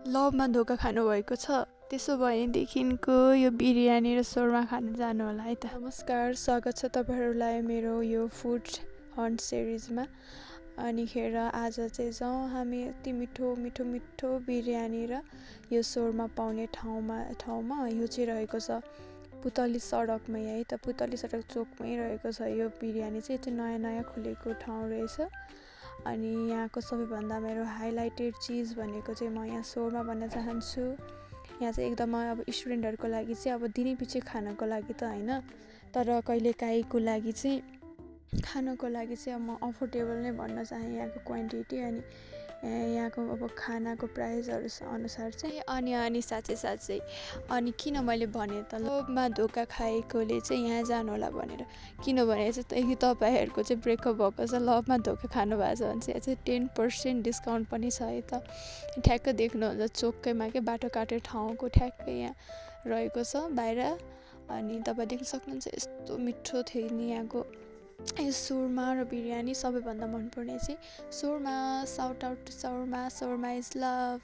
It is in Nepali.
लभमा धोका खानुभएको छ? त्यसो भनेदेखिको यो बिरयानी र शोरमा खान जानु होला है त। नमस्कार, स्वागत छ तपाईँहरूलाई मेरो यो फुड हन्ट सिरिजमा। अनिखेर आज चाहिँ जाउँ हामी यति मिठो मिठो मिठो बिरयानी र यो शोरमा पाउने ठाउँमा यो चाहिँ रहेको छ पुतली सडकमै है त। पुतली सडक चोकमै रहेको छ यो बिरयानी चाहिँ नयाँ नयाँ खुलेको ठाउँ रहेछ। अनि यहाँको सबैभन्दा मेरो हाइलाइटेड चिज भनेको चाहिँ म यहाँ शोरमा भन्न चाहन्छु। यहाँ चाहिँ एकदमै अब स्टुडेन्टहरूको लागि चाहिँ अब दिनै पछि खानको लागि त होइन, तर कहिलेकाहीँको लागि चाहिँ खानको लागि चाहिँ अब म अफोर्डेबल नै भन्न चाहेँ यहाँको क्वान्टिटी अनि यहाँको अब खानाको प्राइसहरू अनुसार चाहिँ अनि साँच्चै अनि किन मैले भने त लोभमा धोका खाएकोले चाहिँ यहाँ जानु होला भनेर, किनभने चाहिँ तपाईँहरूको चाहिँ ब्रेकअप भएको छ, लभमा धोका खानु भएको छ भने चाहिँ 10% डिस्काउन्ट पनि छ है त। ठ्याक्क देख्नुहुन्छ चोकैमा के बाटो काटेर ठाउँको ठ्याक्कै यहाँ रहेको छ बाहिर। अनि तपाईँ देख्न सक्नुहुन्छ यस्तो मिठो थियो नि यहाँको यो शोरमा र बिरयानी। सबैभन्दा मनपर्ने चाहिँ shawarma. Shout out to shawarma, shawarma is love.